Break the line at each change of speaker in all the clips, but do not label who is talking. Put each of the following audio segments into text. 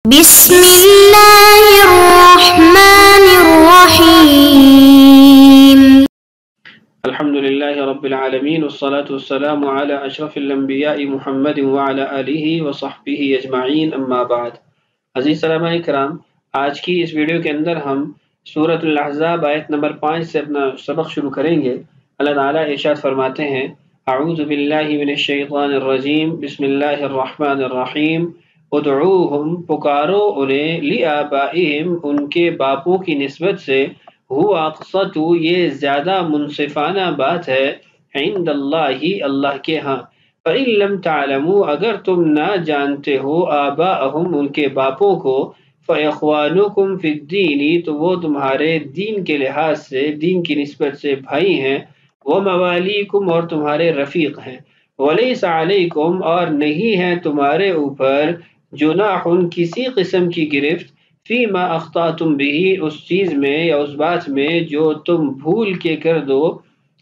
بسم اللہ الرحمن الرحیم
الحمدللہ رب العالمین والصلاة والسلام علی اشرف الانبیاء محمد وعلی آلہ وصحبہ اجمعین اما بعد۔ عزیز سلامہ کرام، آج کی اس ویڈیو کے اندر ہم سورۃ الاحزاب آیت نمبر 5 سے اپنا سبق شروع کریں گے۔ اللہ تعالیٰ ارشاد فرماتے ہیں، اعوذ باللہ من الشیطان الرجیم، بسم اللہ الرحمن الرحیم، ادعوہم پکارو انہیں، لآبائہم ان کے باپوں کی نسبت سے، ہو اقسط یہ زیادہ منصفانہ بات ہے، عند اللہ اللہ کے ہاں، فإن لم تعلموا اگر تم نہ جانتے ہو، آباءہم ان کے باپوں کو، فإخوانکم فی الدین تو وہ تمہارے دین کے لحاظ سے، دین کی نسبت سے بھائی ہیں، وموالیکم اور تمہارے رفیق ہیں، ولیس علیکم اور نہیں ہے تمہارے اوپر، جناح کسی قسم کی گرفت، فیما اخطأتم بہ اس چیز میں یا اس بات میں جو تم بھول کے کر دو،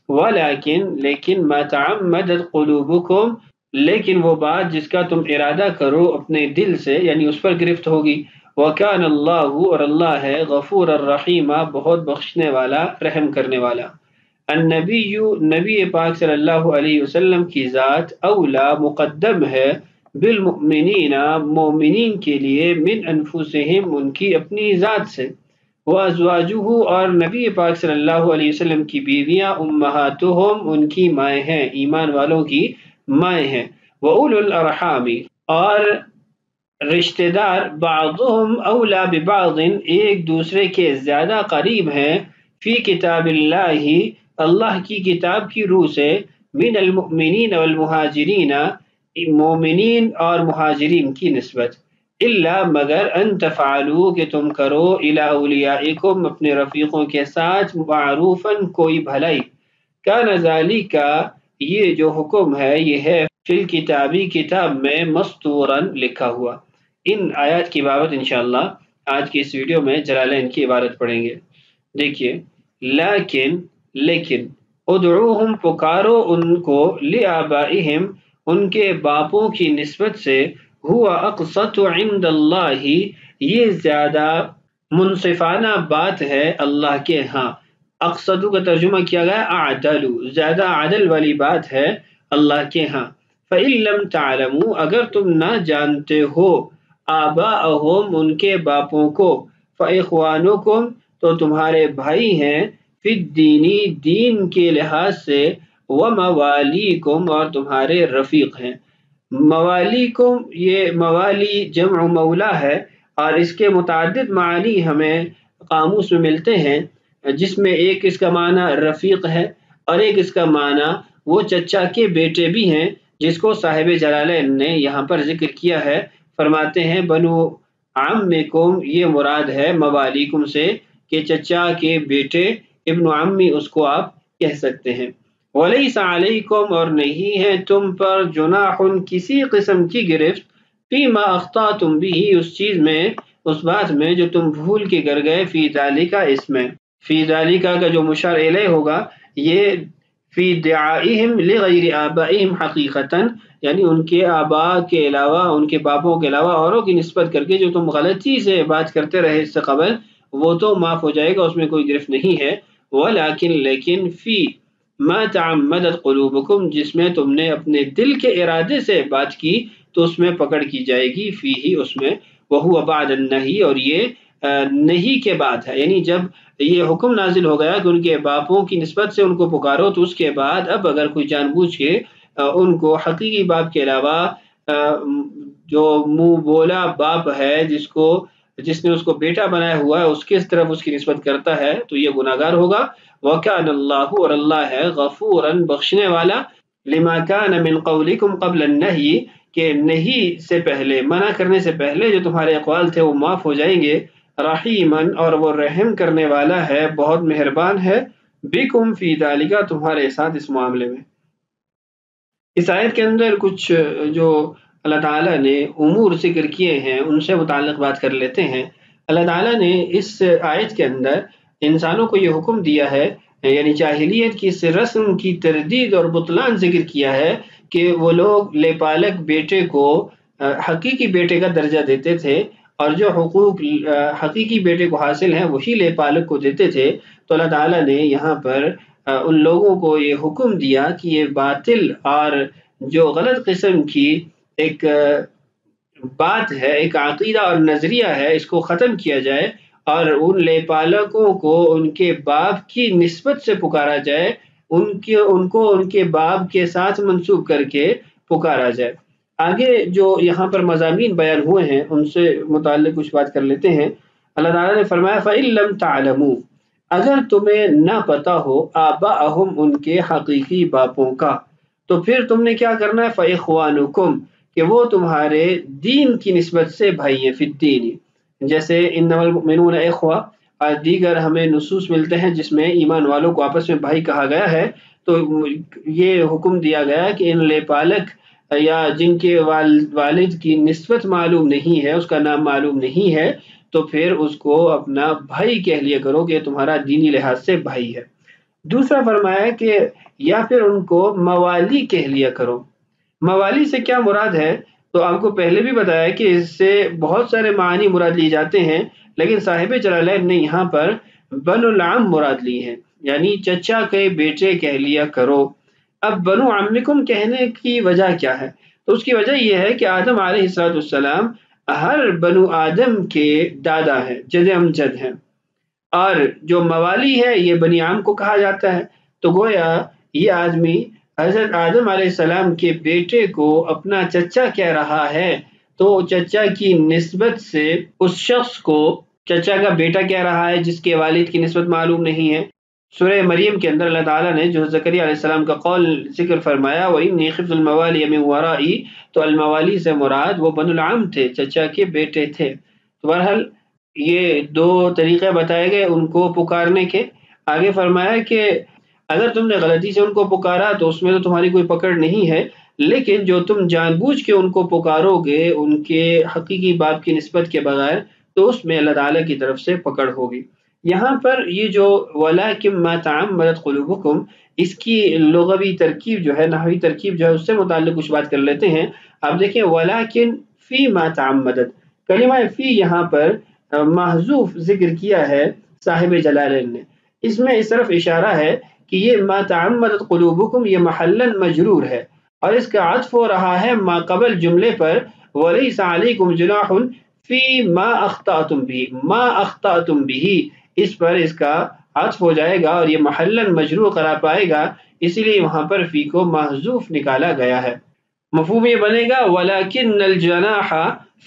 لیکن ما تعمدت قلوبکم لیکن وہ بات جس کا تم ارادہ کرو اپنے دل سے، یعنی اس پر گرفت ہوگی، وکان اللہ اور اللہ ہے، غفور الرحیم بہت بخشنے والا رحم کرنے والا۔ النبی نبی پاک صلی اللہ علیہ وسلم کی ذات اولا مقدم ہے، بالمؤمنین مومنین کے لیے، من انفسہم ان کی اپنی ذات سے، وازواجہ اور نبی پاک صلی اللہ علیہ وسلم کی بیویاں، امہاتہم ان کی مائیں ہیں، ایمان والوں کی مائیں ہیں، وَأُولُو الْأَرْحَامِ اور رشتہ دار، بعضهم اولا ببعض ایک دوسرے کے زیادہ قریب ہیں، فی کتاب اللہ اللہ کی کتاب کی روح سے، من المؤمنین والمہاجرین مومنین اور مہاجرین کی نسبت، الا مگر ان تفعلوا کہ تم کرو، الی اولیائکم اپنے رفیقوں کے ساتھ، معروفا کوئی بھلائی، کان ذالک یہ جو حکم ہے یہ ہے، فی الکتابی کتاب میں، مستورا لکھا ہوا۔ ان آیات کی بابت انشاءاللہ آج کی اس ویڈیو میں جلالین کی عبارت پڑھیں گے۔ دیکھیے، لیکن ادعوہم پکارو ان کو، لآبائہم ان کے باپوں کی نسبت سے، ہوا اقسط عند اللہ یہ زیادہ منصفانہ بات ہے اللہ کے ہاں۔ اقسط کا ترجمہ کیا گیا اعدل، زیادہ عدل والی بات ہے اللہ کے ہاں۔ فإن لم تعلموا اگر تم نہ جانتے ہو، آباءہم ان کے باپوں کو، فإخوانکم تو تمہارے بھائی ہیں، فی الدین دین کے لحاظ سے، وموالیکم اور تمہارے رفیق ہیں۔ موالیکم یہ موالی جمع مولا ہے، اور اس کے متعدد معنی ہمیں قاموس میں ملتے ہیں، جس میں ایک اس کا معنی رفیق ہے، اور ایک اس کا معنی وہ چچا کے بیٹے بھی ہیں، جس کو صاحب جلالین نے یہاں پر ذکر کیا ہے۔ فرماتے ہیں بنو عمکم یہ مراد ہے موالیکم سے، کہ چچا کے بیٹے، ابن عمی اس کو آپ کہہ سکتے ہیں۔ ولیس علیکم اور نہیں ہے تم پر، جناح کسی قسم کی گرفت، فیما اخطأتم بہ اس چیز میں، اس بات میں جو تم بھول کے کر گئے، فی ذالک اس میں، فی ذالک کا جو مشار الیہ ہوگا یہ فی دعائہم لغیر آبائہم حقیقتاً، یعنی ان کے آباء کے علاوہ، ان کے باپوں کے علاوہ اوروں کی نسبت کر کے جو تم غلطی سے بات کرتے رہے اس سے قبل، وہ تو معاف ہو جائے گا، اس میں کوئی گرفت نہیں ہے۔ لیکن فی ما تعمدت قلوبکم جس میں تم نے اپنے دل کے ارادے سے بات کی تو اس میں پکڑ کی جائے گی، فی ہی اس میں، وہو بعد النہی اور یہ نہیں کے بعد ہے، یعنی جب یہ حکم نازل ہو گیا کہ ان کے باپوں کی نسبت سے ان کو پکارو، تو اس کے بعد اب اگر کوئی جان بوجھ کے ان کو حقیقی باپ کے علاوہ جو منہ بولا باپ ہے، جس نے اس کو بیٹا بنایا ہوا ہے، اس کے طرف اس کی نسبت کرتا ہے تو یہ گناہگار ہوگا۔ وَكَانَ اللَّهُ اور اللہ ہے، غفوراً بخشنے والا، لما كان من قولکم قبل النہی کہ نہیں سے پہلے، منع کرنے سے پہلے جو تمہارے اقوال تھے وہ معاف ہو جائیں گے، رحیماً اور وہ رحم کرنے والا ہے، بہت مہربان ہے، بکم فی ذالک تمہارے ساتھ اس معاملے میں۔ اس آیت کے اندر کچھ جو اللہ تعالیٰ نے امور ذکر کیے ہیں ان سے متعلق بات کر لیتے ہیں۔ اللہ تعالیٰ نے اس آیت کے اندر انسانوں کو یہ حکم دیا ہے، یعنی جاہلیت کی اس رسم کی تردید اور بطلان ذکر کیا ہے کہ وہ لوگ لے پالک بیٹے کو حقیقی بیٹے کا درجہ دیتے تھے، اور جو حقوق حقیقی بیٹے کو حاصل ہیں وہی لے پالک کو دیتے تھے، تو اللہ تعالیٰ نے یہاں پر ان لوگوں کو یہ حکم دیا کہ یہ باطل اور جو غلط قسم کی ایک بات ہے، ایک عقیدہ اور نظریہ ہے، اس کو ختم کیا جائے اور ان لے پالکوں کو ان کے باپ کی نسبت سے پکارا جائے، ان کو ان کے باپ کے ساتھ منسوب کر کے پکارا جائے۔ آگے جو یہاں پر مضامین بیان ہوئے ہیں ان سے متعلق کچھ بات کر لیتے ہیں۔ اللہ تعالیٰ نے فرمایا فَإِن لَّمْ تَعْلَمُوا، اگر تمہیں نہ پتا ہو آباءہم ان کے حقیقی باپوں کا، تو پھر تم نے کیا کرنا ہے فَإِخْوَانُكُمْ، کہ وہ تمہارے دین کی نسبت سے بھائی ہیں، فی الدین، جیسے انما المؤمنون اخوہ اور دیگر ہمیں نصوص ملتے ہیں جس میں ایمان والوں کو آپس میں بھائی کہا گیا ہے۔ تو یہ حکم دیا گیا کہ ان لے پالک یا جن کے والد کی نسبت معلوم نہیں ہے، اس کا نام معلوم نہیں ہے، تو پھر اس کو اپنا بھائی کہہ لیا کرو کہ تمہارا دینی لحاظ سے بھائی ہے۔ دوسرا فرمایا کہ یا پھر ان کو موالی کہہ لیا کرو۔ موالی سے کیا مراد ہے؟ تو آپ کو پہلے بھی بتایا کہ اس سے بہت سارے معنی مراد لیے جاتے ہیں، لیکن صاحب جلالین نے یہاں پر بنو العم مراد لی ہے، یعنی چچا کے بیٹے کہہ لیا کرو۔ اب بنو عمکم کہنے کی وجہ کیا ہے؟ تو اس کی وجہ یہ ہے کہ آدم علیہ السلام ہر بنو آدم کے دادا ہیں، جد امجد ہیں، اور جو موالی ہے یہ بنی عم کو کہا جاتا ہے۔ تو گویا یہ آدمی حضرت آدم علیہ السلام کے بیٹے کو اپنا چچا کہہ رہا ہے، تو چچا کی نسبت سے اس شخص کو چچا کا بیٹا کہہ رہا ہے جس کے والد کی نسبت معلوم نہیں ہے۔ سورہ مریم کے اندر اللہ تعالیٰ نے جو زکریا علیہ السلام کا قول ذکر فرمایا وَإِنِّي خِفْتُ الْمَوَالِيَ مِن وَرَائِي، تو الموالی سے مراد وہ بنو العم تھے، چچا کے بیٹے تھے۔ تو بہرحال یہ دو طریقے بتائے گئے ان کو پکارنے کے۔ آگے فرمایا کہ اگر تم نے غلطی سے ان کو پکارا تو اس میں تو تمہاری کوئی پکڑ نہیں ہے، لیکن جو تم جان بوجھ کے ان کو پکارو گے ان کے حقیقی باپ کی نسبت کے بغیر، تو اس میں اللہ تعالیٰ کی طرف سے پکڑ ہوگی۔ یہاں پر یہ جو وَلَٰكِن مَّا تَعَمَّدَتْ قُلُوبُكُمْ، اس کی لغوی ترکیب جو ہے، نحوی ترکیب جو ہے، اس سے متعلق کچھ بات کر لیتے ہیں۔ آپ دیکھیں وَلَٰكِن فِي مَا تَعَمَّدَتْ، کلمہ فی یہاں پر محذوف ذکر کیا ہے صاحب جلالین نے۔ اس میں اس طرف اشارہ ہے کہ یہ ما تعمدت قلوبکم یہ محلاً مجرور ہے، اور اس کا عطف ہو رہا ہے ما قبل جملے پر وَلَيْسَ عَلَيْكُمْ جُنَاحٌ فِي مَا أَخْطَأْتُمْ بِهِ، ما أَخْطَأْتُمْ بِهِ، اس پر اس کا عطف ہو جائے گا اور یہ محلاً مجرور قرار پائے گا، اسی لیے وہاں پر فی کو محذوف نکالا گیا ہے۔ مفہوم یہ بنے گا وَلَكِنَّ الْجَنَاحَ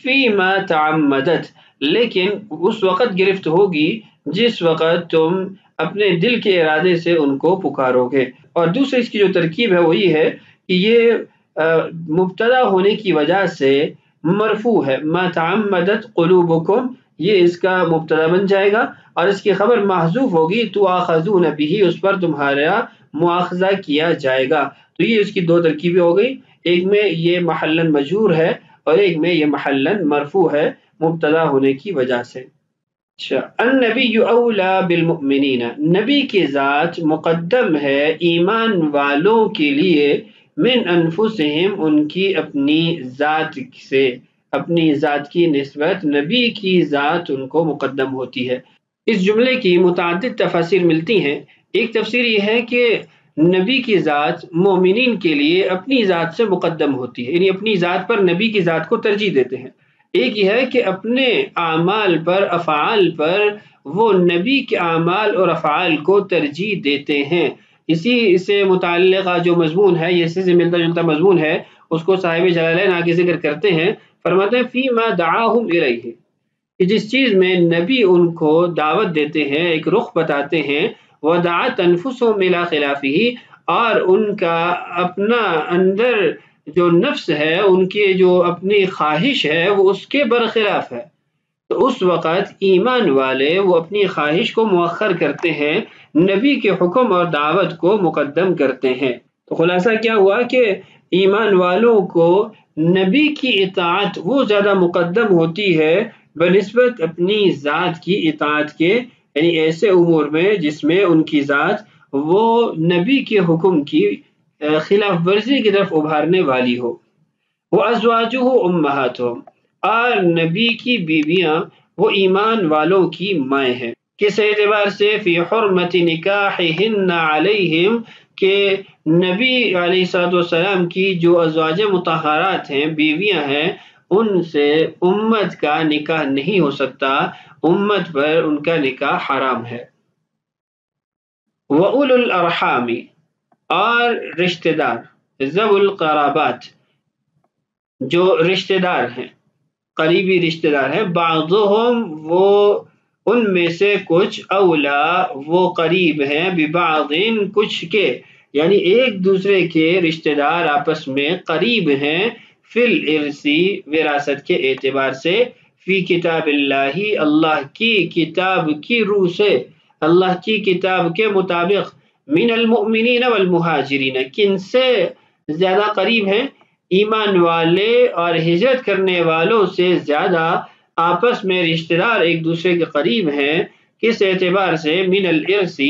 فِي مَا تَعَمَّدَتْ، لیکن اس وقت گرفت ہوگی جس وقت تم اپنے دل کے ارادے سے ان کو پکارو گے۔ اور دوسری اس کی جو ترکیب ہے وہ یہ ہے کہ یہ مبتدا ہونے کی وجہ سے مرفوع ہے، ما تعمدت قلوبکم، یہ اس کا مبتدا بن جائے گا، اور اس کی خبر محذوف ہوگی تؤاخذون به، اس پر تمہارا مواخذہ کیا جائے گا۔ تو یہ اس کی دو ترکیبیں ہو گئی، ایک میں یہ محلاً مجرور ہے اور ایک میں یہ محلاً مرفوع ہے مبتدا ہونے کی وجہ سے۔ النبی اولا بالمؤمنین، نبی کی ذات مقدم ہے ایمان والوں کے لیے، من انفسہم ان کی اپنی ذات سے، اپنی ذات کی نسبت نبی کی ذات ان کو مقدم ہوتی ہے۔ اس جملے کی متعدد تفاسیر ملتی ہیں۔ ایک تفسیر یہ ہے کہ نبی کی ذات مومنین کے لیے اپنی ذات سے مقدم ہوتی ہے، یعنی اپنی ذات پر نبی کی ذات کو ترجیح دیتے ہیں۔ ایک یہ ہے کہ اپنے اعمال پر، افعال پر وہ نبی کے اعمال اور افعال کو ترجیح دیتے ہیں۔ اسی سے متعلقہ جو مضمون ہے، یہ اسی سے ملتا جلتا مضمون ہے، اس کو صاحب جلالین آگے ذکر کرتے ہیں، فرماتے ہیں فی ما دعاہم الیہ، کہ جس چیز میں نبی ان کو دعوت دیتے ہیں، ایک رخ بتاتے ہیں، ودعت انفسہم الی خلافہ، اور ان کا اپنا اندر جو نفس ہے، ان کی جو اپنی خواہش ہے وہ اس کے برخلاف ہے، تو اس وقت ایمان والے وہ اپنی خواہش کو مؤخر کرتے ہیں، نبی کے حکم اور دعوت کو مقدم کرتے ہیں۔ تو خلاصہ کیا ہوا کہ ایمان والوں کو نبی کی اطاعت وہ زیادہ مقدم ہوتی ہے بنسبت اپنی ذات کی اطاعت کے، یعنی ایسے امور میں جس میں ان کی ذات وہ نبی کے حکم کی خلاف ورزی کی طرف ابھارنے والی ہو۔ وَأَزْوَاجُهُ أُمَّهَاتُهُمْ، اور نبی کی بیویاں وہ ایمان والوں کی مائیں ہیں۔ کس اعتبار سے؟ فی حرمت نکاحہن علیہم، کہ نبی علیہ السلام کی جو ازواج مطہرات ہیں، بیویاں ہیں، ان سے امت کا نکاح نہیں ہو سکتا، امت پر ان کا نکاح حرام ہے۔ وَأُولُو الْأَرْحَامِ، اور رشتہ دار، ذوی القرابات، جو رشتہ دار ہیں، قریبی رشتہ دار ہیں، بعضهم، وہ ان میں سے کچھ، اولا، وہ قریب ہیں، ببعض، کچھ کے، یعنی ایک دوسرے کے رشتہ دار آپس میں قریب ہیں، فی الارث، وراثت کے اعتبار سے، فی کتاب اللہ، اللہ کی کتاب کی روح سے، اللہ کی کتاب کے مطابق، من المؤمنین والمہاجرین، کن سے زیادہ قریب ہیں؟ ایمان والے اور ہجرت کرنے والوں سے زیادہ آپس میں رشتہ دار ایک دوسرے کے قریب ہیں۔ کس اعتبار سے؟ من الارث،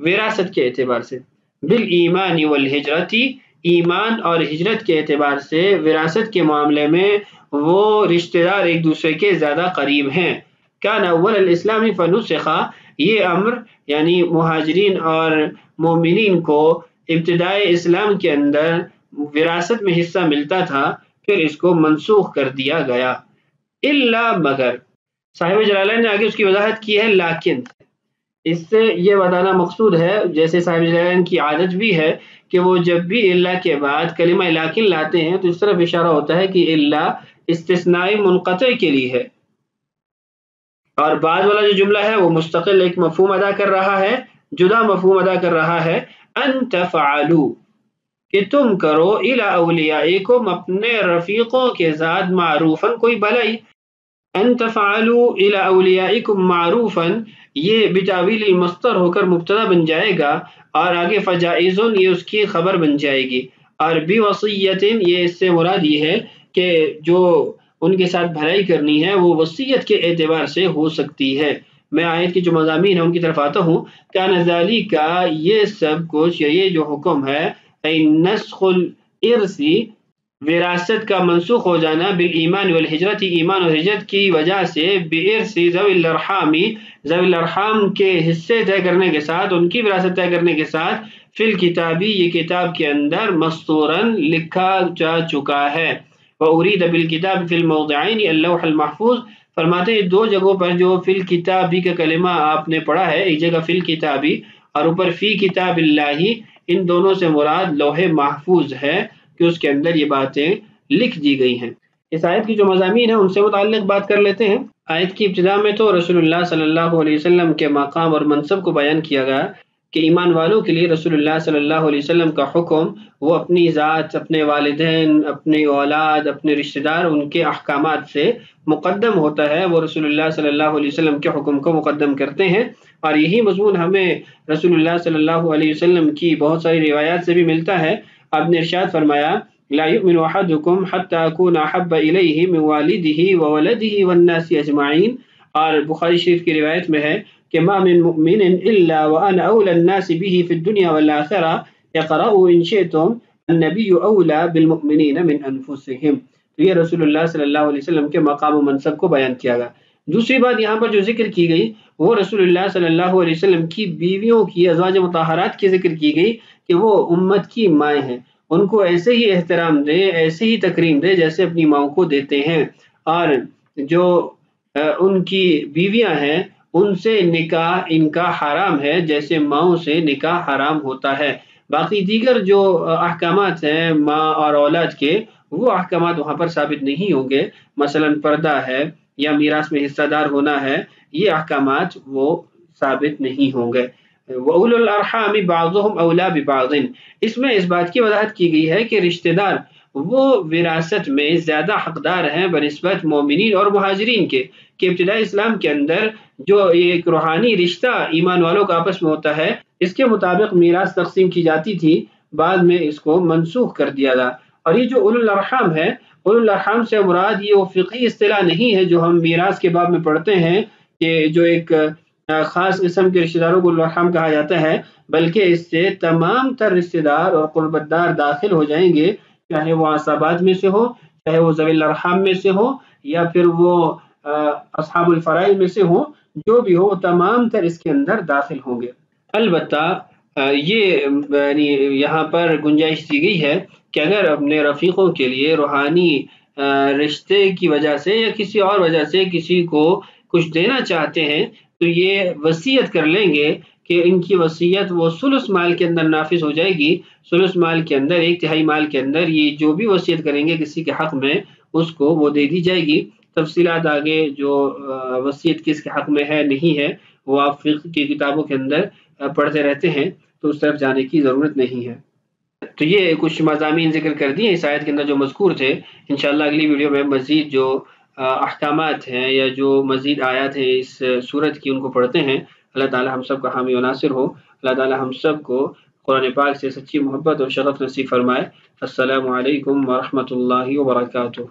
وراثت کے اعتبار سے، بالایمان والہجرتی، ایمان اور ہجرت کے اعتبار سے وراثت کے معاملے میں وہ رشتہ دار ایک دوسرے کے زیادہ قریب ہیں۔ کان اول الاسلام فنسخ، یہ امر یعنی مہاجرین اور مومنین کو ابتدائی اسلام کے اندر وراثت میں حصہ ملتا تھا، پھر اس کو منسوخ کر دیا گیا۔ الا، مگر، صاحب جلالین نے آگے اس کی وضاحت کی ہے لیکن، اس سے یہ بتانا مقصود ہے، جیسے صاحب جلالین کی عادت بھی ہے کہ وہ جب بھی الا کے بعد کلمہ لیکن لاتے ہیں تو اس طرف اشارہ ہوتا ہے کہ الا استثنائی منقطع کے لیے ہے، اور بعد والا جو جملہ ہے وہ مستقل ایک مفہوم ادا کر رہا ہے، جدا مفہوم ادا کر رہا ہے۔ ان تفعلوا، کہ تم کرو، الی اولیائکم، اپنے رفیقوں کے ساتھ، معروفاً، کوئی بھلائی۔ ان تفعلوا الی اولیائکم معروفاً، یہ بتاویل المصدر ہو کر مبتدا بن جائے گا، اور آگے فجائزن، یہ اس کی خبر بن جائے گی، اور بوصیۃ، یہ اس سے مراد یہ ہے کہ جو ان کے ساتھ بھلائی کرنی ہے وہ وصیت کے اعتبار سے ہو سکتی ہے۔ میں آیت کے جو مضامین ہیں ان کی طرف آتا ہوں۔ کان ذالک، یہ سب کچھ، یہ جو حکم ہے، نسخ الارث، وراثت کا منسوخ ہو جانا، بالایمان والہجرت، ایمان اور ہجرت کی وجہ سے، بارث ذوی الارحام، ذوی الارحام کے حصے طے کرنے کے ساتھ، ان کی وراثت طے کرنے کے ساتھ، فی الکتابی، یہ کتاب کے اندر، مستوراً، لکھا جا چکا ہے۔ وارید بالکتاب فی الموضعین اللوح المحفوظ، فرماتے ہیں دو جگہوں پر جو فی الکتابی کا کلمہ آپ نے پڑھا ہے، ایک جگہ فی الکتابی اور اوپر فی کتاب اللہ، ان دونوں سے مراد لوح محفوظ ہے کہ اس کے اندر یہ باتیں لکھ دی گئی ہیں۔ اس آیت کی جو مضامین ہیں ان سے متعلق بات کر لیتے ہیں۔ آیت کی ابتدا میں تو رسول اللہ صلی اللہ علیہ وسلم کے مقام اور منصب کو بیان کیا گیا کہ ایمان والوں کے لیے رسول اللہ صلی اللہ علیہ وسلم کا حکم، وہ اپنی ذات، اپنے والدین، اپنی اولاد، اپنے رشتہ دار، ان کے احکامات سے مقدم ہوتا ہے، وہ رسول اللہ صلی اللہ علیہ وسلم کے حکم کو مقدم کرتے ہیں، اور یہی مضمون ہمیں رسول اللہ صلی اللہ علیہ وسلم کی بہت ساری روایات سے بھی ملتا ہے۔ آپ نے ارشاد فرمایا، لا يؤمن احدكم حتى اكون احب اليه من والده وولده والناس اجمعين، اور بخاری شریف کی روایت میں ہے کہ ما من مؤمن الا وانا اولى الناس به في الدنيا والاخره، اقرأوا ان شئتم النبي اولى بالمؤمنين من انفسهم۔ تو یہ رسول اللہ صلی اللہ علیہ وسلم کے مقام و منصب کو بیان کیا گیا۔ دوسری بات یہاں پر جو ذکر کی گئی وہ رسول اللہ صلی اللہ علیہ وسلم کی بیویوں کی، ازواج مطہرات کی ذکر کی گئی کہ وہ امت کی مائیں ہیں، ان کو ایسے ہی احترام دے، ایسے ہی تکریم دے جیسے اپنی ماؤں کو دیتے ہیں، اور جو ان کی بیویاں ہیں ان سے نکاح ان کا حرام ہے جیسے ماؤں سے نکاح حرام ہوتا ہے۔ باقی دیگر جو احکامات ہیں ماں اور اولاد کے، وہ احکامات وہاں پر ثابت نہیں ہوں گے، مثلا پردہ ہے یا میراث میں حصہ دار ہونا ہے، یہ احکامات وہ ثابت نہیں ہوں گے۔ وَأُولُو الْأَرْحَامِ بَعْضُهُمْ أَوْلَىٰ بِبَعْضٍ، اس میں اس بات کی وضاحت کی گئی ہے کہ رشتہ دار وہ وراثت میں زیادہ حقدار ہیں بنسبت مومنین اور مہاجرین کے، کہ ابتدائی اسلام کے اندر جو ایک روحانی رشتہ ایمان والوں کا آپس میں ہوتا ہے، اس کے مطابق میراث تقسیم کی جاتی تھی، بعد میں اس کو منسوخ کر دیا گیا۔ اور یہ جو اولو الارحام ہے، اولو الارحام سے مراد یہ وہ فقہی اصطلاح نہیں ہے جو ہم میراث کے باب میں پڑھتے ہیں کہ جو ایک خاص قسم کے رشتہ داروں کو اولو الارحام کہا جاتا ہے، بلکہ اس سے تمام تر رشتہ دار اور قربت دار داخل ہو جائیں گے، چاہے وہ عصبات میں سے ہو، چاہے وہ ذوی الارحام میں سے ہو، یا پھر وہ اصحاب الفرائض میں سے ہوں، جو بھی ہو وہ تمام تر اس کے اندر داخل ہوں گے۔ البتہ یہ یعنی یہاں پر گنجائش دی گئی ہے کہ اگر اپنے رفیقوں کے لیے روحانی رشتے کی وجہ سے یا کسی اور وجہ سے کسی کو کچھ دینا چاہتے ہیں تو یہ وصیت کر لیں گے کہ ان کی وصیت وہ ثلث مال کے اندر نافذ ہو جائے گی، ثلث مال کے اندر، 1/3 مال کے اندر یہ جو بھی وصیت کریں گے کسی کے حق میں اس کو وہ دے دی جائے گی۔ تفصیلات آگے جو وصیت کس کے حق میں ہے نہیں ہے وہ آپ فقہ کی کتابوں کے اندر پڑھتے رہتے ہیں، تو اس طرف جانے کی ضرورت نہیں ہے۔ تو یہ کچھ مضامین ذکر کر دیے اس آیت کے اندر جو مذکور تھے۔ انشاءاللہ اگلی ویڈیو میں مزید جو احکامات ہیں یا جو مزید آیات ہیں اس سورت کی ان کو پڑھتے ہیں۔ اللہ تعالی ہم سب کا حامی و ناصر ہو۔ اللہ تعالی ہم سب کو قرآن پاک سے سچی محبت اور شغف نصیب فرمائے۔ السلام علیکم ورحمۃ اللہ وبرکاتہ۔